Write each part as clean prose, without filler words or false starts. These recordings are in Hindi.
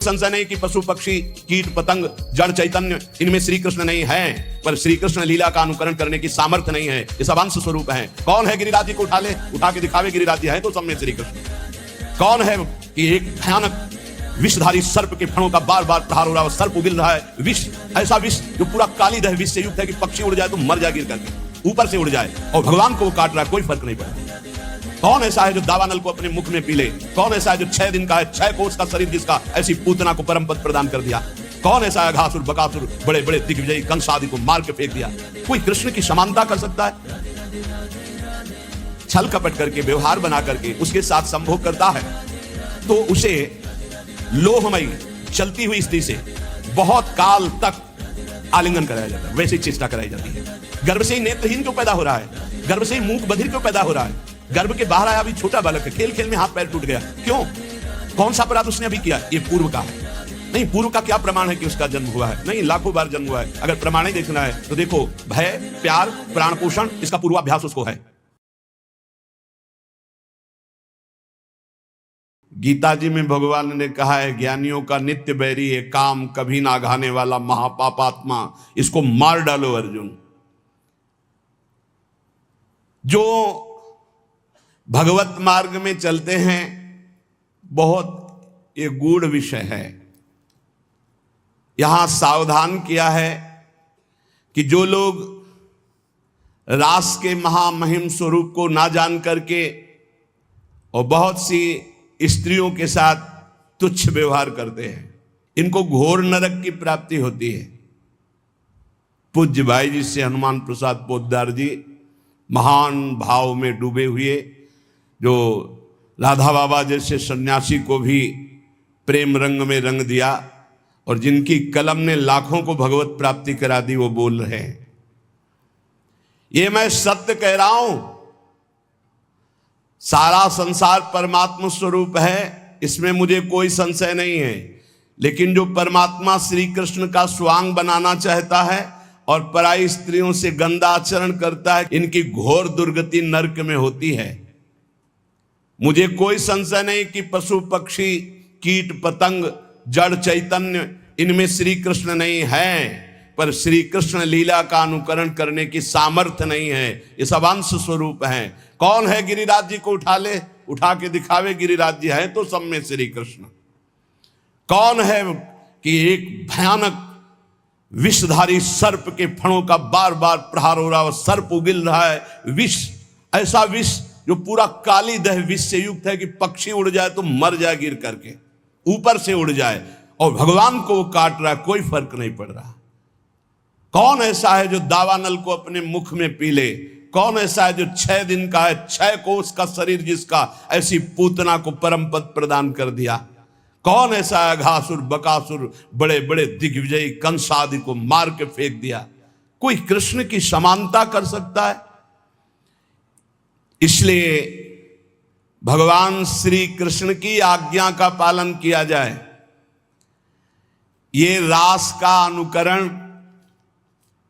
संशय नहीं कि पशु पक्षी कीट पतंग जड़ चैतन्य इनमें श्री कृष्ण नहीं है, पर श्री कृष्ण लीला का अनुकरण करने की सामर्थ्य नहीं है। ये सब अंश स्वरूप है। कौन है गिरिराज जी को उठा ले, उठा के दिखावे गिरिराज जी है तो सब में श्री कृष्ण। कौन है कि एक भयानक विषधारी सर्प के फणों का बार बार प्रहार हो रहा है, सर्प उगिल रहा है, विष, ऐसा विष जो पूरा काली दह विष से युक्त है कि पक्षी उड़ जाए तो मर जाए गिर करके, ऊपर से उड़ जाए, और भगवान को वो काट रहा है, कोई फर्क नहीं पड़ा। कौन ऐसा है जो दावानल को अपने मुख में पी ले? कौन ऐसा है जो 6 दिन का है, 6 कोस का शरीर जिसका, ऐसी पूतना को परम पद प्रदान कर दिया? कौन ऐसा है घासुर बकासुर बड़े बड़े दिग्विजयी कंस आदि को मार के फेंक दिया? कोई कृष्ण की समानता कर सकता है? छल कपट करके, व्यवहार बना करके उसके साथ संभोग करता है तो उसे लोहमयी चलती हुई स्त्री से बहुत काल तक आलिंगन कराया जाता है, वैसी चेष्टा कराई जाती है। गर्भ से ही नेत्रहीन क्यों पैदा हो रहा है? गर्भ से ही मूक बधिर क्यों पैदा हो रहा है? गर्भ के बाहर आया अभी छोटा बालक है, खेल खेल में हाथ पैर टूट गया, क्यों? कौन सा अपराध उसने अभी किया? ये पूर्व का है। नहीं, पूर्व का क्या प्रमाण है कि उसका जन्म हुआ है? नहीं, लाखों बार जन्म हुआ है। अगर प्रमाण ही देखना है तो देखो, भय, प्यार, प्राण पोषण, इसका पूर्वाभ्यास उसको है। गीता जी में भगवान ने कहा है, ज्ञानियों का नित्य बैरी है काम, कभी ना घाने वाला महापापात्मा, इसको मार डालो अर्जुन। जो भगवत मार्ग में चलते हैं, बहुत ये गूढ़ विषय है। यहां सावधान किया है कि जो लोग रास के महामहिम स्वरूप को ना जान करके और बहुत सी स्त्रियों के साथ तुच्छ व्यवहार करते हैं, इनको घोर नरक की प्राप्ति होती है। पूज्य भाई जी से हनुमान प्रसाद पोद्दार जी महान भाव में डूबे हुए, जो राधा बाबा जैसे सन्यासी को भी प्रेम रंग में रंग दिया और जिनकी कलम ने लाखों को भगवत प्राप्ति करा दी, वो बोल रहे हैं, ये मैं सत्य कह रहा हूं, सारा संसार परमात्मा स्वरूप है, इसमें मुझे कोई संशय नहीं है। लेकिन जो परमात्मा श्री कृष्ण का स्वांग बनाना चाहता है और पराई स्त्रियों से गंदा आचरण करता है, इनकी घोर दुर्गति नरक में होती है। मुझे कोई संशय नहीं कि पशु पक्षी कीट पतंग जड़ चैतन्य इनमें श्री कृष्ण नहीं है, पर श्री कृष्ण लीला का अनुकरण करने की सामर्थ्य नहीं है। ये सब अंश स्वरूप है। कौन है गिरिराज जी को उठा ले, उठा के दिखावे गिरिराज जी है तो सब में श्री कृष्ण। कौन है कि एक भयानक विषधारी सर्प के फणों का बार बार प्रहार हो रहा है, सर्प उगिल रहा है, विष, ऐसा विष जो पूरा काली दह विष से युक्त है कि पक्षी उड़ जाए तो मर जाए गिर करके, ऊपर से उड़ जाए, और भगवान को वो काट रहा है, कोई फर्क नहीं पड़ रहा। कौन ऐसा है जो दावानल को अपने मुख में पी ले? कौन ऐसा है जो 6 दिन का है, 6 कोस का शरीर जिसका, ऐसी पूतना को परम पद प्रदान कर दिया? कौन ऐसा है घासुर बकासुर बड़े बड़े दिग्विजयी कंस आदि को मार के फेंक दिया? कोई कृष्ण की समानता कर सकता है? इसलिए भगवान श्री कृष्ण की आज्ञा का पालन किया जाए। ये रास का अनुकरण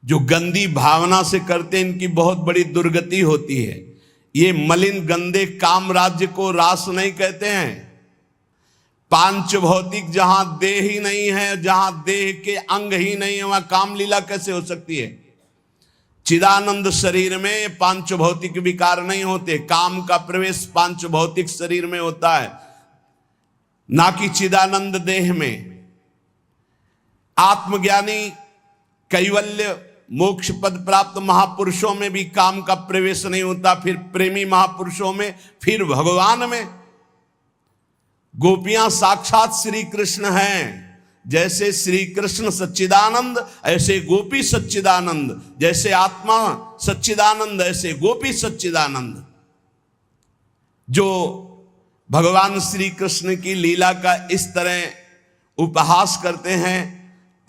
जो गंदी भावना से करते हैं, इनकी बहुत बड़ी दुर्गति होती है। ये मलिन गंदे काम राज्य को रास नहीं कहते हैं। पांच भौतिक जहां देह ही नहीं है, जहां देह के अंग ही नहीं है, वहां काम लीला कैसे हो सकती है? चिदानंद शरीर में पांच भौतिक विकार नहीं होते। काम का प्रवेश पांच भौतिक शरीर में होता है, ना कि चिदानंद देह में। आत्मज्ञानी कैवल्य मोक्ष पद प्राप्त महापुरुषों में भी काम का प्रवेश नहीं होता, फिर प्रेमी महापुरुषों में, फिर भगवान में। गोपियां साक्षात श्री कृष्ण हैं। जैसे श्री कृष्ण सच्चिदानंद, ऐसे गोपी सच्चिदानंद। जैसे आत्मा सच्चिदानंद, ऐसे गोपी सच्चिदानंद। जो भगवान श्री कृष्ण की लीला का इस तरह उपहास करते हैं,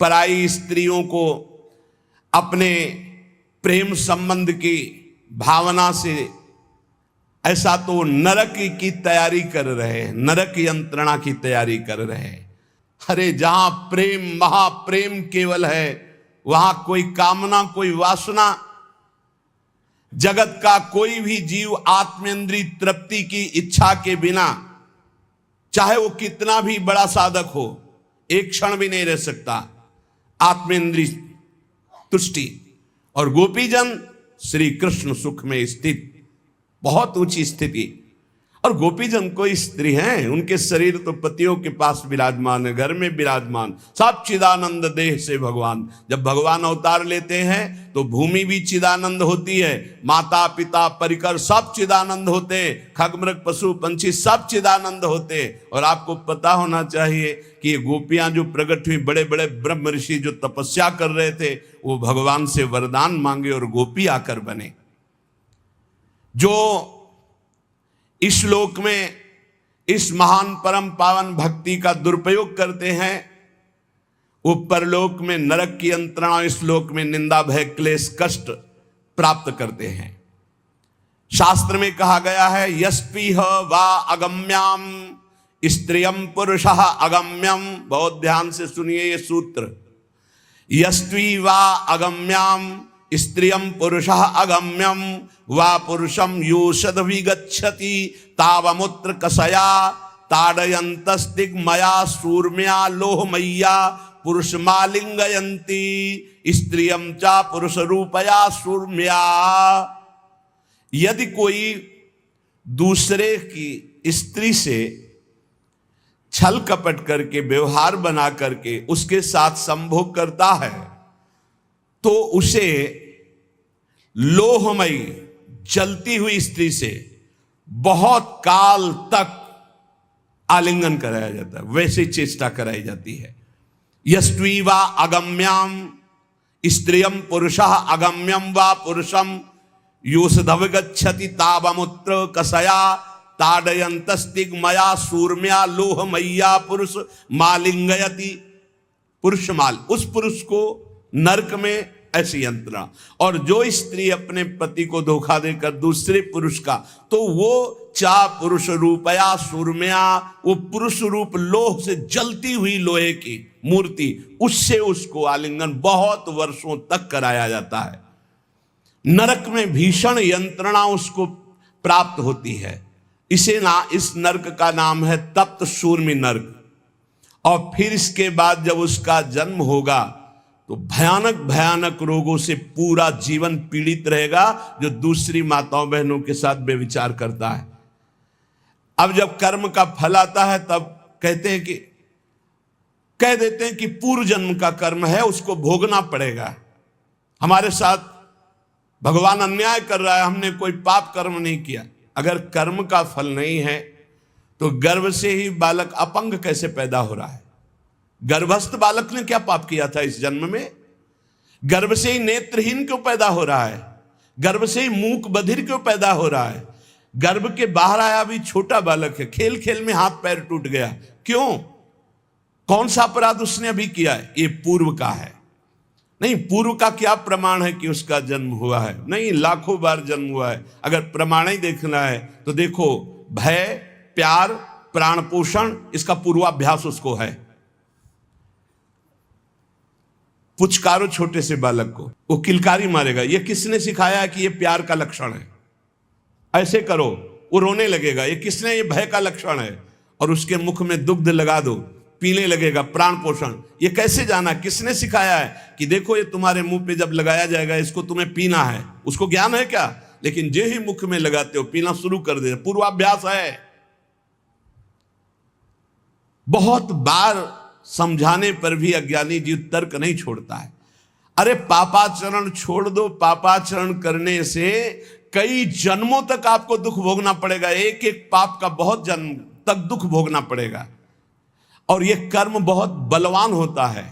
पराई स्त्रियों को अपने प्रेम संबंध की भावना से, ऐसा तो नरक की तैयारी कर रहे हैं, नरक यंत्रणा की तैयारी कर रहे हैं। अरे जहां प्रेम, महाप्रेम केवल है, वहां कोई कामना, कोई वासना, जगत का कोई भी जीव आत्मेंद्रिय तृप्ति की इच्छा के बिना, चाहे वो कितना भी बड़ा साधक हो, एक क्षण भी नहीं रह सकता, आत्मेंद्रिय तुष्टि। और गोपीजन श्री कृष्ण सुख में स्थित, बहुत ऊंची स्थिति। और गोपीजन कोई स्त्री हैं, उनके शरीर तो पतियों के पास विराजमान है, घर में विराजमान, सब चिदानंद देह से भगवान। जब भगवान अवतार लेते हैं तो भूमि भी चिदानंद होती है, माता पिता परिकर सब चिदानंद होते, खगमृग पशु पंछी सब चिदानंद होते। और आपको पता होना चाहिए कि ये गोपियां जो प्रकट हुई, बड़े बड़े ब्रह्म ऋषि जो तपस्या कर रहे थे, वो भगवान से वरदान मांगे और गोपी आकर बने। जो इस लोक में इस महान परम पावन भक्ति का दुरुपयोग करते हैं, वो परलोक में नरक की यंत्रणा, इस लोक में निंदा भय क्लेश कष्ट प्राप्त करते हैं। शास्त्र में कहा गया है, यस्पीह वा अगम्याम स्त्रियम पुरुषः अगम्यम। बहुत ध्यान से सुनिए ये सूत्र, यस्वी वा अगम्याम स्त्रियम पुरुषः अगम्यम वा पुरुषम योषद विगच्छति तावमुत्र कसया ताडयन्तस्तिग्मया सूर्म्या लोहमय्या पुरुष मालिंगयन्ति स्त्रियम चा पुरुष रूपया सूर्म्या। यदि कोई दूसरे की स्त्री से छल कपट करके, व्यवहार बना करके उसके साथ संभोग करता है, तो उसे लोहमयी जलती हुई स्त्री से बहुत काल तक आलिंगन कराया जाता है, वैसे चेष्टा कराई जाती है। यस्वी वा अगम्याम स्त्रियम पुरुषः अगम्यम वा पुरुषम योषधवगच्छति तावमुत्र कसया ताडयन्तस्तिग्मया सूर्म्या लोहमय्या पुरुष मालिंगयति। पुरुष माल, उस पुरुष को नरक में ऐसी यंत्रणा। और जो स्त्री अपने पति को धोखा देकर दूसरे पुरुष का, तो वो चा पुरुष रूपया सूर्म्या, वो पुरुष रूप लोह से जलती हुई लोहे की मूर्ति, उससे उसको आलिंगन बहुत वर्षों तक कराया जाता है। नरक में भीषण यंत्रणा उसको प्राप्त होती है। इस नरक का नाम है तप्त शूर्मी नरक। और फिर इसके बाद जब उसका जन्म होगा तो भयानक भयानक रोगों से पूरा जीवन पीड़ित रहेगा, जो दूसरी माताओं बहनों के साथ बेविचार करता है। अब जब कर्म का फल आता है तब कह देते हैं कि पूर्व जन्म का कर्म है, उसको भोगना पड़ेगा। हमारे साथ भगवान अन्याय कर रहा है, हमने कोई पाप कर्म नहीं किया। अगर कर्म का फल नहीं है तो गर्भ से ही बालक अपंग कैसे पैदा हो रहा है? गर्भस्थ बालक ने क्या पाप किया था इस जन्म में? गर्भ से ही नेत्रहीन क्यों पैदा हो रहा है? गर्भ से ही मूक बधिर क्यों पैदा हो रहा है? गर्भ के बाहर आया भी छोटा बालक है, खेल खेल में हाथ पैर टूट गया, क्यों? कौन सा अपराध उसने अभी किया है? ये पूर्व का है। नहीं, पूर्व का क्या प्रमाण है कि उसका जन्म हुआ है? नहीं, लाखों बार जन्म हुआ है। अगर प्रमाण ही देखना है तो देखो, भय, प्यार, प्राण पोषण, इसका पूर्वाभ्यास उसको है। पुचकारो छोटे से बालक को, वो किलकारी मारेगा। ये किसने सिखाया कि ये प्यार का लक्षण है? ऐसे करो, वो रोने लगेगा। ये किसने, ये भय का लक्षण है। और उसके मुख में दुग्ध लगा दो, पीने लगेगा, प्राण पोषण। ये कैसे जाना? किसने सिखाया है कि देखो ये तुम्हारे मुंह पे जब लगाया जाएगा इसको तुम्हें पीना है? उसको ज्ञान है क्या? लेकिन जो ही मुख में लगाते हो पीना शुरू कर दे, पूर्वाभ्यास है। बहुत बार समझाने पर भी अज्ञानी जीव तर्क नहीं छोड़ता है। अरे पापाचरण छोड़ दो, पापाचरण करने से कई जन्मों तक आपको दुख भोगना पड़ेगा। एक एक पाप का बहुत जन्म तक दुख भोगना पड़ेगा। और यह कर्म बहुत बलवान होता है,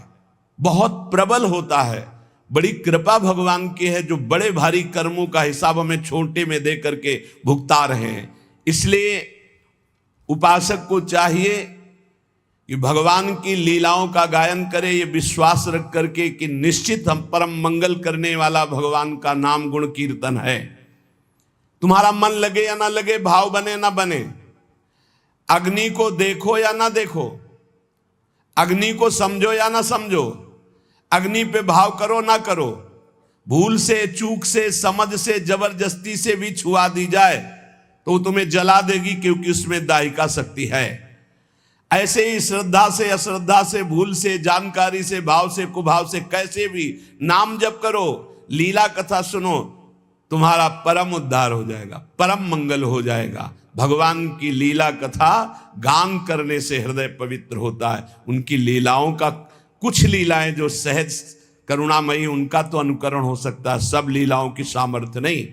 बहुत प्रबल होता है। बड़ी कृपा भगवान की है जो बड़े भारी कर्मों का हिसाब हमें छोटे में दे करके भुगता रहे हैं। इसलिए उपासक को चाहिए कि भगवान की लीलाओं का गायन करे, ये विश्वास रख करके कि निश्चित हम परम मंगल करने वाला भगवान का नाम गुण कीर्तन है। तुम्हारा मन लगे या ना लगे, भाव बने ना बने, अग्नि को देखो या ना देखो, अग्नि को समझो या ना समझो, अग्नि पे भाव करो ना करो, भूल से, चूक से, समझ से, जबरदस्ती से भी छुआ दी जाए तो तुम्हें जला देगी, क्योंकि उसमें दाहिका शक्ति है। ऐसे ही श्रद्धा से, अश्रद्धा से, भूल से, जानकारी से, भाव से, कुभाव से, कैसे भी नाम जप करो, लीला कथा सुनो, तुम्हारा परम उद्धार हो जाएगा, परम मंगल हो जाएगा। भगवान की लीला कथा गान करने से हृदय पवित्र होता है। उनकी लीलाओं का, कुछ लीलाएं जो सहज करुणामयी, उनका तो अनुकरण हो सकता है, सब लीलाओं की सामर्थ्य नहीं।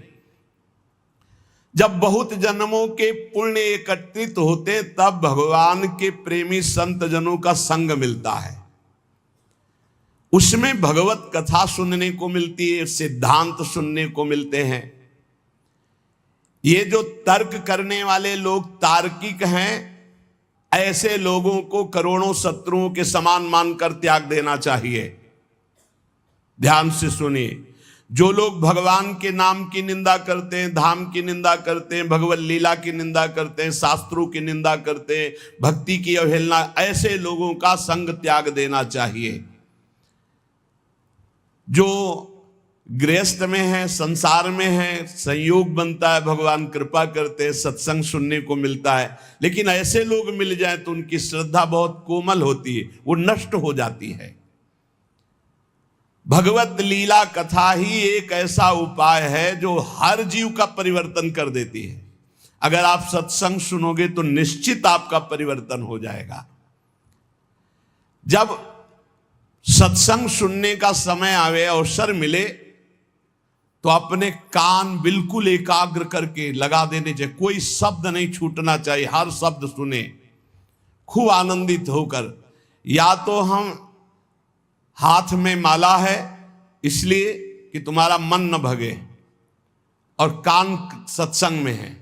जब बहुत जन्मों के पुण्य एकत्रित होते तब भगवान के प्रेमी संत जनों का संग मिलता है, उसमें भगवत कथा सुनने को मिलती है, सिद्धांत सुनने को मिलते हैं। ये जो तर्क करने वाले लोग तार्किक हैं, ऐसे लोगों को करोड़ों शत्रुओं के समान मानकर त्याग देना चाहिए। ध्यान से सुनिए, जो लोग भगवान के नाम की निंदा करते हैं, धाम की निंदा करते हैं, भगवत लीला की निंदा करते हैं, शास्त्रों की निंदा करते हैं, भक्ति की अवहेलना, ऐसे लोगों का संग त्याग देना चाहिए। जो गृहस्थ में है, संसार में है, संयोग बनता है, भगवान कृपा करते हैं, सत्संग सुनने को मिलता है, लेकिन ऐसे लोग मिल जाए तो उनकी श्रद्धा बहुत कोमल होती है, वो नष्ट हो जाती है। भगवत लीला कथा ही एक ऐसा उपाय है जो हर जीव का परिवर्तन कर देती है। अगर आप सत्संग सुनोगे तो निश्चित आपका परिवर्तन हो जाएगा। जब सत्संग सुनने का समय आवे, अवसर मिले, तो अपने कान बिल्कुल एकाग्र करके लगा देने चाहिए, कोई शब्द नहीं छूटना चाहिए, हर शब्द सुने खूब आनंदित होकर। या तो हम हाथ में माला है इसलिए कि तुम्हारा मन न भगे, और कान सत्संग में है,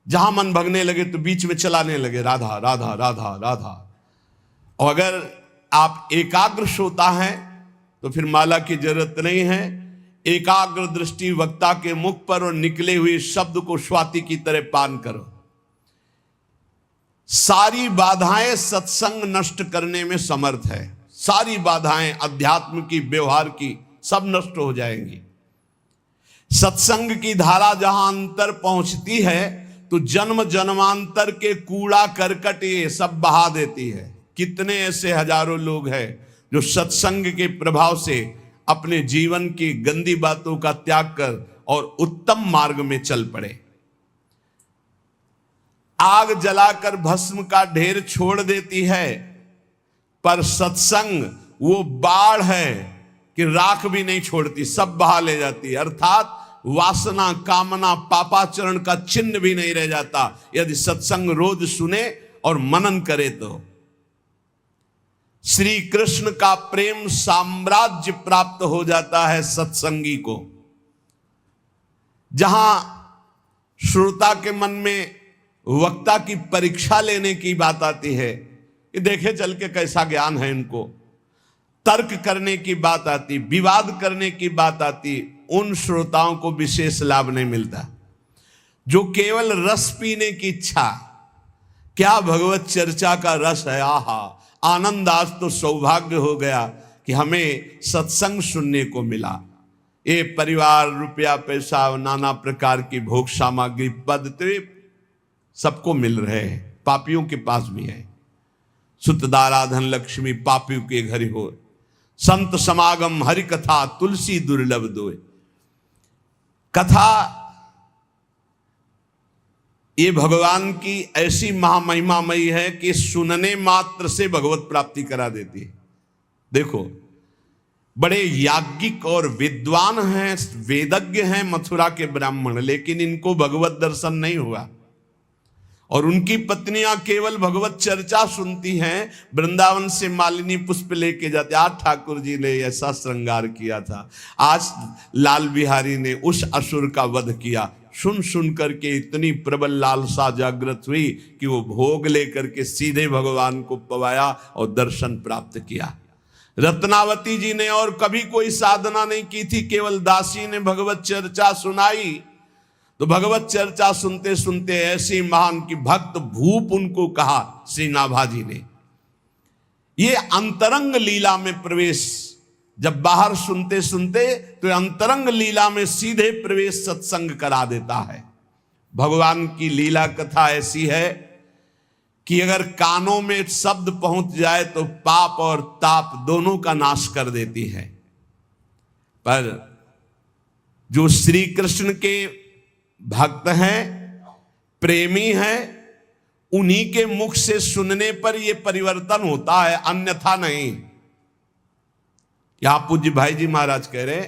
जहां मन भगने लगे तो बीच में चलाने लगे राधा राधा राधा राधा। और अगर आप एकाग्र श्रोता हैं तो फिर माला की जरूरत नहीं है, एकाग्र दृष्टि वक्ता के मुख पर और निकले हुए शब्द को स्वाति की तरह पान करो। सारी बाधाएं सत्संग नष्ट करने में समर्थ है, सारी बाधाएं अध्यात्म की, व्यवहार की, सब नष्ट हो जाएंगी। सत्संग की धारा जहां अंतर पहुंचती है तो जन्म जन्मांतर के कूड़ा करकट ये सब बहा देती है। कितने ऐसे हजारों लोग हैं जो सत्संग के प्रभाव से अपने जीवन की गंदी बातों का त्याग कर और उत्तम मार्ग में चल पड़े। आग जलाकर भस्म का ढेर छोड़ देती है, पर सत्संग वो बाढ़ है कि राख भी नहीं छोड़ती, सब बहा ले जाती है। अर्थात वासना, कामना, पापाचरण का चिन्ह भी नहीं रह जाता यदि सत्संग रोज सुने और मनन करे तो। श्री कृष्ण का प्रेम साम्राज्य प्राप्त हो जाता है सत्संगी को। जहां श्रोता के मन में वक्ता की परीक्षा लेने की बात आती है, ये देखे चल के कैसा ज्ञान है इनको, तर्क करने की बात आती, विवाद करने की बात आती, उन श्रोताओं को विशेष लाभ नहीं मिलता। जो केवल रस पीने की इच्छा, क्या भगवत चर्चा का रस है, आहा आनंद, आज तो सौभाग्य हो गया कि हमें सत्संग सुनने को मिला। ये परिवार, रुपया, पैसा, नाना प्रकार की भोग सामग्री, पद तो सबको मिल रहे हैं, पापियों के पास भी है। सुतदारा धन लक्ष्मी पापियों के घर हो, संत समागम हरि कथा तुलसी दुर्लभ दोय। कथा ये भगवान की ऐसी महामहिमामयी है कि सुनने मात्र से भगवत प्राप्ति करा देती है। देखो, बड़े याज्ञिक और विद्वान हैं, वेदज्ञ हैं मथुरा के ब्राह्मण, लेकिन इनको भगवत दर्शन नहीं हुआ। और उनकी पत्नियां केवल भगवत चर्चा सुनती हैं। वृंदावन से मालिनी पुष्प लेके जाते, आज ठाकुर जी ने ऐसा श्रृंगार किया था, आज लाल बिहारी ने उस असुर का वध किया। सुन सुन करके इतनी प्रबल लालसा जागृत हुई कि वो भोग लेकर के सीधे भगवान को पवाया और दर्शन प्राप्त किया। रत्नावती जी ने और कभी कोई साधना नहीं की थी, केवल दासी ने भगवत चर्चा सुनाई। तो भगवत चर्चा सुनते सुनते ऐसी महान की भक्त भूप उनको कहा श्री नाभाजी ने। ये अंतरंग लीला में प्रवेश, जब बाहर सुनते सुनते तो अंतरंग लीला में सीधे प्रवेश सत्संग करा देता है। भगवान की लीला कथा ऐसी है कि अगर कानों में शब्द पहुंच जाए तो पाप और ताप दोनों का नाश कर देती है। पर जो श्री कृष्ण के भक्त हैं, प्रेमी हैं, उन्हीं के मुख से सुनने पर यह परिवर्तन होता है, अन्यथा नहीं। यहां पूज्य भाई जी महाराज कह रहे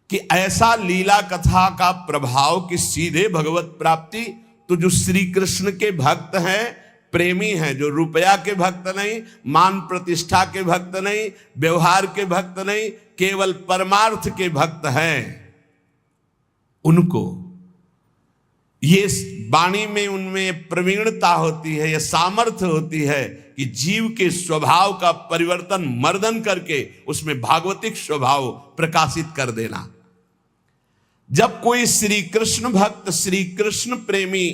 कि ऐसा लीला कथा का प्रभाव कि सीधे भगवत प्राप्ति। तो जो श्री कृष्ण के भक्त हैं, प्रेमी हैं, जो रुपया के भक्त नहीं, मान प्रतिष्ठा के भक्त नहीं, व्यवहार के भक्त नहीं, केवल परमार्थ के भक्त हैं, उनको ये वाणी में उनमें प्रवीणता होती है, यह सामर्थ्य होती है कि जीव के स्वभाव का परिवर्तन मर्दन करके उसमें भागवतिक स्वभाव प्रकाशित कर देना। जब कोई श्री कृष्ण भक्त, श्री कृष्ण प्रेमी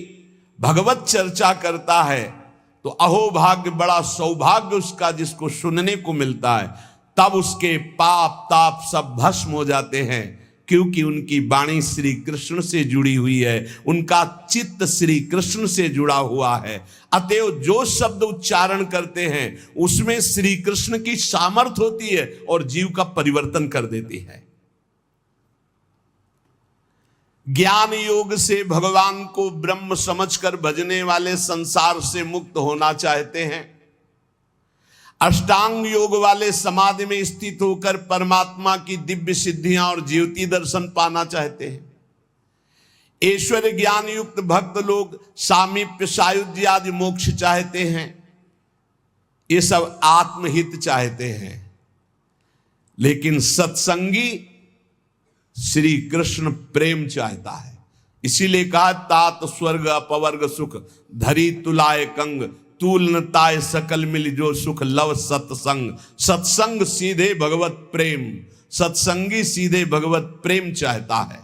भगवत चर्चा करता है तो अहोभाग्य, बड़ा सौभाग्य उसका जिसको सुनने को मिलता है। तब उसके पाप ताप सब भस्म हो जाते हैं, क्योंकि उनकी वाणी श्री कृष्ण से जुड़ी हुई है, उनका चित्त श्री कृष्ण से जुड़ा हुआ है। अतएव जो शब्द उच्चारण करते हैं उसमें श्री कृष्ण की सामर्थ्य होती है और जीव का परिवर्तन कर देती है। ज्ञान योग से भगवान को ब्रह्म समझकर भजने वाले संसार से मुक्त होना चाहते हैं। अष्टांग योग वाले समाधि में स्थित होकर परमात्मा की दिव्य सिद्धियां और ज्योति दर्शन पाना चाहते हैं। ऐश्वर्य ज्ञान युक्त भक्त लोग सामीप्य, सायुज्य आदि मोक्ष चाहते हैं। ये सब आत्महित चाहते हैं। लेकिन सत्संगी श्री कृष्ण प्रेम चाहता है। इसीलिए कहा, तात स्वर्ग अपवर्ग सुख धरी तुलाए कंग, तूल न ताय सकल मिल जो सुख लव सत्संग। सत्संग सीधे भगवत प्रेम, सत्संगी सीधे भगवत प्रेम चाहता है।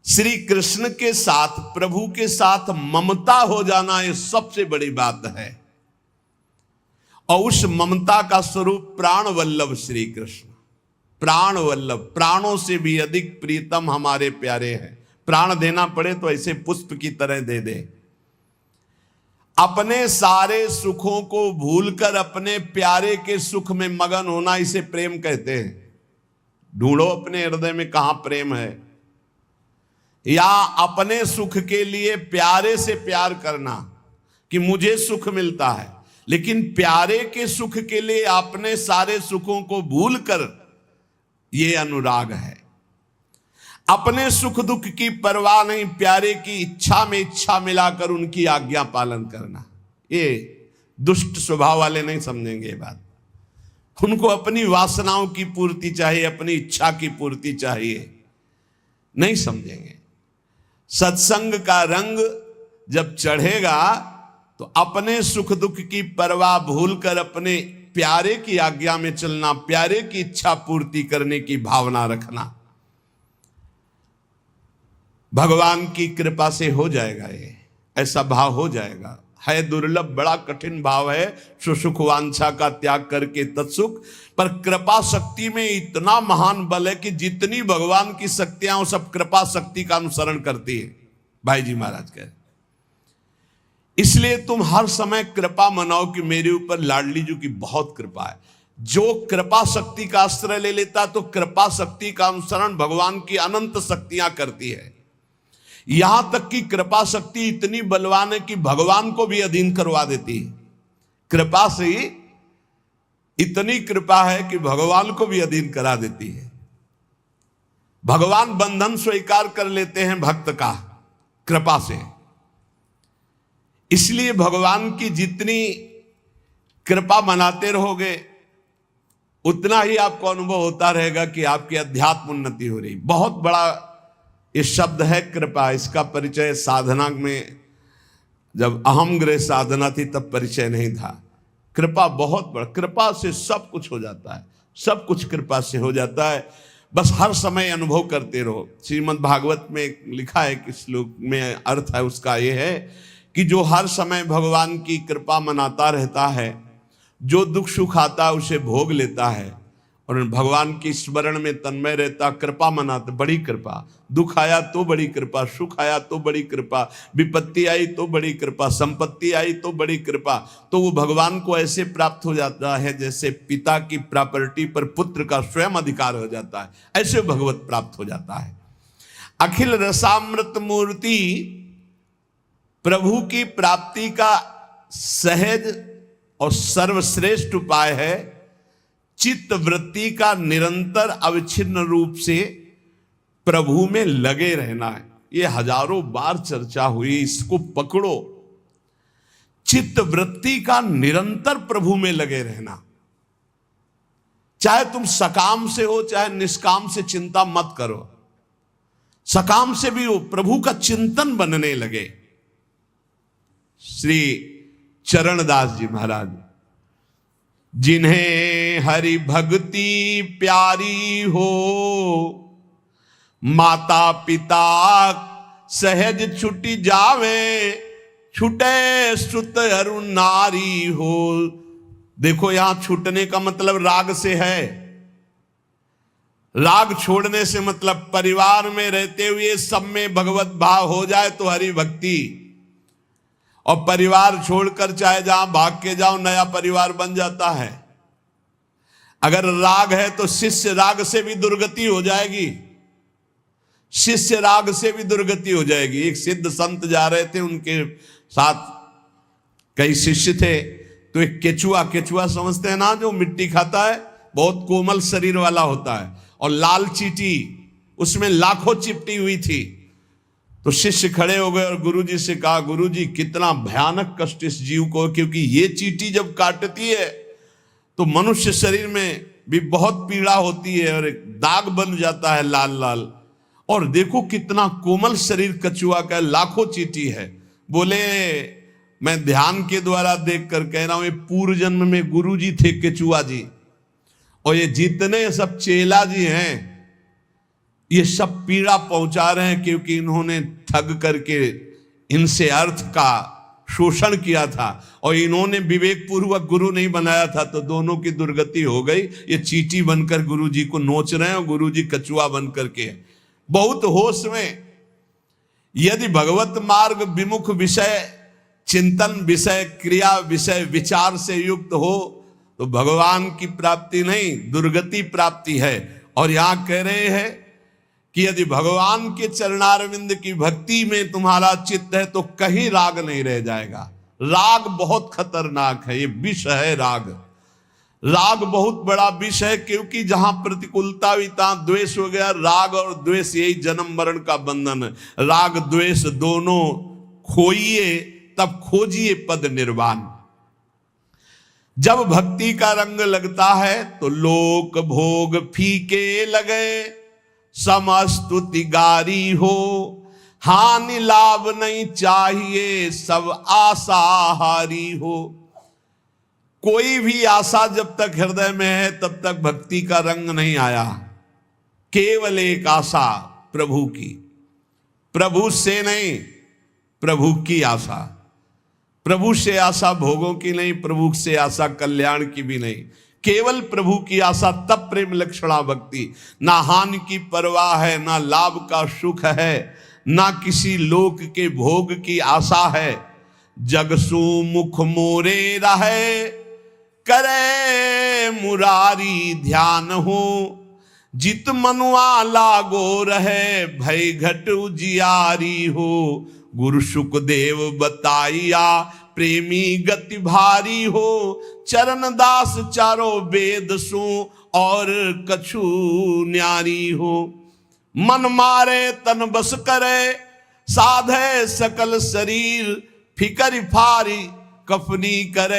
श्री कृष्ण के साथ, प्रभु के साथ ममता हो जाना ये सबसे बड़ी बात है। और उस ममता का स्वरूप प्राण वल्लभ श्री कृष्ण, प्राण वल्लभ, प्राणों से भी अधिक प्रीतम हमारे प्यारे हैं। प्राण देना पड़े तो ऐसे पुष्प की तरह दे दे। अपने सारे सुखों को भूलकर अपने प्यारे के सुख में मगन होना, इसे प्रेम कहते हैं। ढूंढो अपने हृदय में कहां प्रेम है। या अपने सुख के लिए प्यारे से प्यार करना कि मुझे सुख मिलता है, लेकिन प्यारे के सुख के लिए अपने सारे सुखों को भूलकर, ये अनुराग है। अपने सुख दुख की परवाह नहीं, प्यारे की इच्छा में इच्छा मिलाकर उनकी आज्ञा पालन करना। ये दुष्ट स्वभाव वाले नहीं समझेंगे ये बात। उनको अपनी वासनाओं की पूर्ति चाहिए, अपनी इच्छा की पूर्ति चाहिए, नहीं समझेंगे। सत्संग का रंग जब चढ़ेगा तो अपने सुख दुख की परवाह भूलकर अपने प्यारे की आज्ञा में चलना, प्यारे की इच्छा पूर्ति करने की भावना रखना, भगवान की कृपा से हो जाएगा। ये ऐसा भाव हो जाएगा। है दुर्लभ, बड़ा कठिन भाव है, सुसुख वांछा का त्याग करके तत्सुख। पर कृपा शक्ति में इतना महान बल है कि जितनी भगवान की शक्तियां वो सब कृपा शक्ति का अनुसरण करती है। भाई जी महाराज कह, इसलिए तुम हर समय कृपा मनाओ कि मेरे ऊपर लाडली जी की बहुत कृपा है। जो कृपा शक्ति का आश्रय ले लेता तो कृपा शक्ति का अनुसरण भगवान की अनंत शक्तियां करती है। यहां तक कि कृपा शक्ति इतनी बलवान है कि भगवान को भी अधीन करवा देती है। कृपा से ही इतनी कृपा है कि भगवान को भी अधीन करा देती है। भगवान बंधन स्वीकार कर लेते हैं भक्त का कृपा से। इसलिए भगवान की जितनी कृपा मनाते रहोगे उतना ही आपको अनुभव होता रहेगा कि आपकी अध्यात्म उन्नति हो रही। बहुत बड़ा ये शब्द है कृपा। इसका परिचय साधना में, जब अहम ग्रह साधना थी तब परिचय नहीं था। कृपा बहुत बड़ा, कृपा से सब कुछ हो जाता है, सब कुछ कृपा से हो जाता है। बस हर समय अनुभव करते रहो। श्रीमद् भागवत में लिखा है कि श्लोक में अर्थ है उसका ये है कि जो हर समय भगवान की कृपा मनाता रहता है, जो दुख सुख आता है उसे भोग लेता है, और भगवान की स्मरण में तन्मय रहता, कृपा मनाते, बड़ी कृपा, दुख आया तो बड़ी कृपा, सुख आया तो बड़ी कृपा, विपत्ति आई तो बड़ी कृपा, संपत्ति आई तो बड़ी कृपा। तो वो भगवान को ऐसे प्राप्त हो जाता है जैसे पिता की प्रॉपर्टी पर पुत्र का स्वयं अधिकार हो जाता है, ऐसे भगवत प्राप्त हो जाता है। अखिल रसामृत मूर्ति प्रभु की प्राप्ति का सहज और सर्वश्रेष्ठ उपाय है। चित्त वृत्ति का निरंतर अविच्छिन्न रूप से प्रभु में लगे रहना है। ये हजारों बार चर्चा हुई, इसको पकड़ो। चित्त वृत्ति का निरंतर प्रभु में लगे रहना, चाहे तुम सकाम से हो चाहे निष्काम से, चिंता मत करो। सकाम से भी हो, प्रभु का चिंतन बनने लगे। श्री चरणदास जी महाराज, जिन्हें हरि भक्ति प्यारी हो, माता पिता सहज छुटी जावे, छुटे सुत अरु नारी हो। देखो यहां छूटने का मतलब राग से है। राग छोड़ने से मतलब परिवार में रहते हुए सब में भगवत भाव हो जाए तो हरि भक्ति, और परिवार छोड़कर चाहे जहां भाग के जाओ नया परिवार बन जाता है। अगर राग है तो शिष्य राग से भी दुर्गति हो जाएगी, शिष्य राग से भी दुर्गति हो जाएगी। एक सिद्ध संत जा रहे थे, उनके साथ कई शिष्य थे, तो एक केचुआ समझते हैं ना, जो मिट्टी खाता है, बहुत कोमल शरीर वाला होता है, और लाल चींटी उसमें लाखों चिपटी हुई थी। तो शिष्य खड़े हो गए और गुरुजी से कहा, गुरुजी कितना भयानक कष्ट इस जीव को, क्योंकि ये चींटी जब काटती है तो मनुष्य शरीर में भी बहुत पीड़ा होती है और एक दाग बन जाता है लाल लाल, और देखो कितना कोमल शरीर कछुआ का, लाखों चींटी है। बोले मैं ध्यान के द्वारा देख कर कह रहा हूं, ये पूर्व जन्म में गुरुजी थे केचुआ जी, और ये जितने सब चेला जी हैं ये सब पीड़ा पहुंचा रहे हैं, क्योंकि इन्होंने ठग करके इनसे अर्थ का शोषण किया था और इन्होंने विवेक पूर्वक गुरु नहीं बनाया था, तो दोनों की दुर्गति हो गई। ये चींटी बनकर गुरुजी को नोच रहे हैं और गुरुजी कछुआ बनकर के। बहुत होश में यदि भगवत मार्ग विमुख विषय चिंतन, विषय क्रिया, विषय विचार से युक्त हो तो भगवान की प्राप्ति नहीं, दुर्गति प्राप्ति है। और यहां कह रहे हैं कि यदि भगवान के चरणारविंद की भक्ति में तुम्हारा चित्त है तो कहीं राग नहीं रह जाएगा। राग बहुत खतरनाक है, ये विष है राग। राग बहुत बड़ा विष है, क्योंकि जहां प्रतिकूलता हुई तहां द्वेष हो गया। राग और द्वेष यही जन्म मरण का बंधन है। राग द्वेष दोनों खोइए तब खोजिए पद निर्वाण। जब भक्ति का रंग लगता है तो लोक भोग फीके लगे, समस्तुति गारी हो, हानि लाभ नहीं चाहिए, सब आशाहारी हो। कोई भी आशा जब तक हृदय में है तब तक भक्ति का रंग नहीं आया। केवल एक आशा प्रभु की, प्रभु से नहीं, प्रभु की आशा। प्रभु से आशा भोगों की नहीं, प्रभु से आशा कल्याण की भी नहीं, केवल प्रभु की आशा। तब प्रेम लक्षणा भक्ति। ना हानि की परवाह है, ना लाभ का सुख है, ना किसी लोक के भोग की आशा है। जगसु मुख मोरे रहे, करे मुरारी ध्यान हो, जित मनुआ लागो रहे, भय घट उजियारी हो। गुरु सुखदेव बताइया, प्रेमी गति भारी हो, चरण दास चारों वेद सु, और कछु न्यारी हो। मन मारे तन बस करे, साधे सकल शरीर, फिकर फारी कफनी करे।